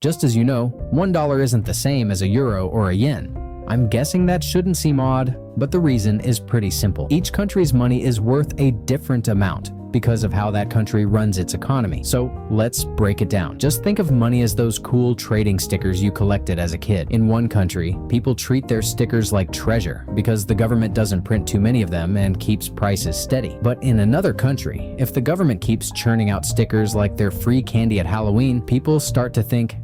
Just as you know, $1 isn't the same as a euro or a yen. I'm guessing that shouldn't seem odd, but the reason is pretty simple. Each country's money is worth a different amount because of how that country runs its economy. So let's break it down. Just think of money as those cool trading stickers you collected as a kid. In one country, people treat their stickers like treasure because the government doesn't print too many of them and keeps prices steady. But in another country, if the government keeps churning out stickers like they're free candy at Halloween, people start to think,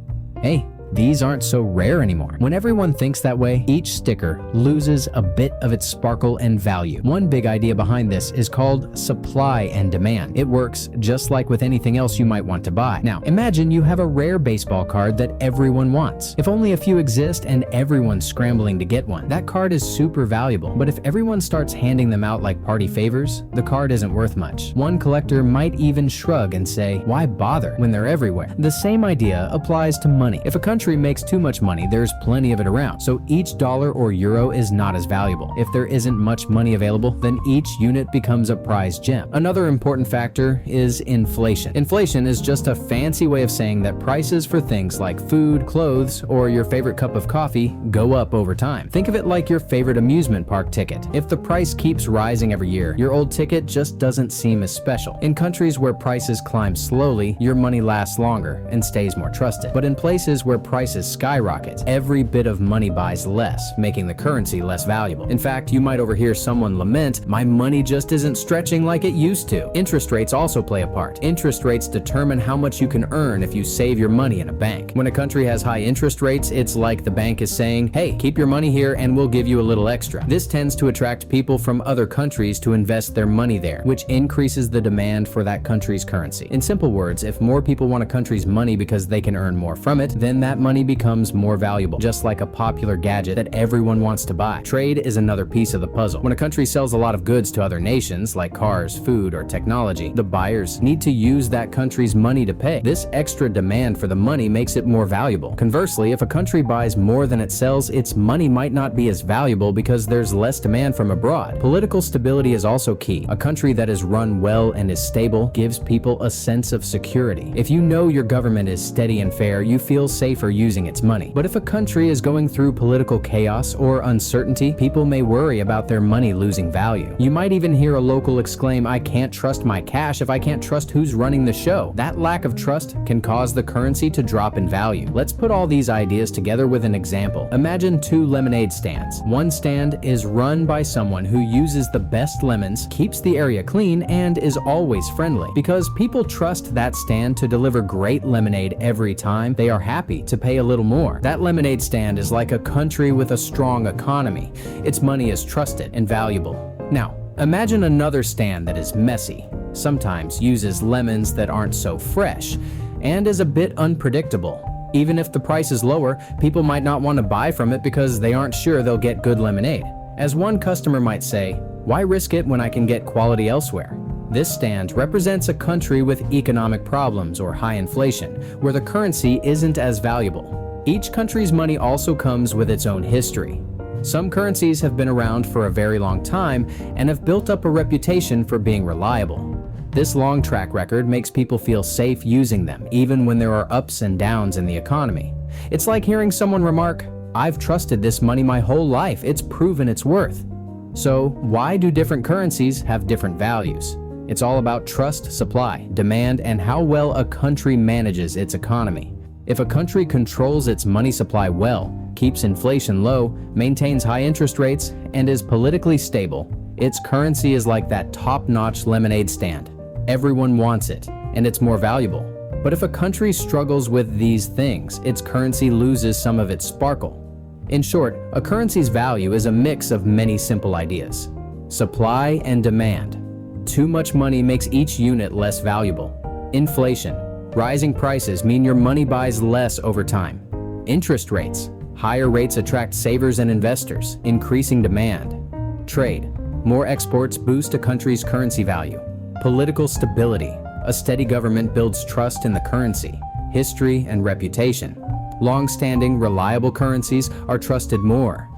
hey, these aren't so rare anymore. When everyone thinks that way, each sticker loses a bit of its sparkle and value. One big idea behind this is called supply and demand. It works just like with anything else you might want to buy. Now, imagine you have a rare baseball card that everyone wants. If only a few exist and everyone's scrambling to get one, that card is super valuable. But if everyone starts handing them out like party favors, the card isn't worth much. One collector might even shrug and say, why bother when they're everywhere? The same idea applies to money. If a country makes too much money, there's plenty of it around, so each dollar or euro is not as valuable. If there isn't much money available, then each unit becomes a prized gem. Another important factor is inflation. Inflation is just a fancy way of saying that prices for things like food, clothes, or your favorite cup of coffee go up over time. Think of it like your favorite amusement park ticket. If the price keeps rising every year, your old ticket just doesn't seem as special. In countries where prices climb slowly, your money lasts longer and stays more trusted. But in places where prices skyrocket, every bit of money buys less, making the currency less valuable. In fact, you might overhear someone lament, my money just isn't stretching like it used to. Interest rates also play a part. Interest rates determine how much you can earn if you save your money in a bank. When a country has high interest rates, it's like the bank is saying, hey, keep your money here and we'll give you a little extra. This tends to attract people from other countries to invest their money there, which increases the demand for that country's currency. In simple words, if more people want a country's money because they can earn more from it, then that money becomes more valuable, just like a popular gadget that everyone wants to buy. Trade is another piece of the puzzle. When a country sells a lot of goods to other nations, like cars, food, or technology, the buyers need to use that country's money to pay. This extra demand for the money makes it more valuable. Conversely, if a country buys more than it sells, its money might not be as valuable because there's less demand from abroad. Political stability is also key. A country that is run well and is stable gives people a sense of security. If you know your government is steady and fair, you feel safer using its money. But if a country is going through political chaos or uncertainty, people may worry about their money losing value. You might even hear a local exclaim, I can't trust my cash if I can't trust who's running the show. That lack of trust can cause the currency to drop in value. Let's put all these ideas together with an example. Imagine two lemonade stands. One stand is run by someone who uses the best lemons, keeps the area clean, and is always friendly. Because people trust that stand to deliver great lemonade every time, they are happy to pay a little more. That lemonade stand is like a country with a strong economy. Its money is trusted and valuable. Now, imagine another stand that is messy, sometimes uses lemons that aren't so fresh, and is a bit unpredictable. Even if the price is lower, people might not want to buy from it because they aren't sure they'll get good lemonade. As one customer might say, why risk it when I can get quality elsewhere? This stand represents a country with economic problems or high inflation, where the currency isn't as valuable. Each country's money also comes with its own history. Some currencies have been around for a very long time and have built up a reputation for being reliable. This long track record makes people feel safe using them, even when there are ups and downs in the economy. It's like hearing someone remark, I've trusted this money my whole life, it's proven its worth. So why do different currencies have different values? It's all about trust, supply, demand, and how well a country manages its economy. If a country controls its money supply well, keeps inflation low, maintains high interest rates, and is politically stable, its currency is like that top-notch lemonade stand. Everyone wants it, and it's more valuable. But if a country struggles with these things, its currency loses some of its sparkle. In short, a currency's value is a mix of many simple ideas. Supply and demand. Too much money makes each unit less valuable. Inflation. Rising prices mean your money buys less over time. Interest rates. Higher rates attract savers and investors, increasing demand. Trade. More exports boost a country's currency value. Political stability. A steady government builds trust in the currency, history, and reputation. Long-standing, reliable currencies are trusted more,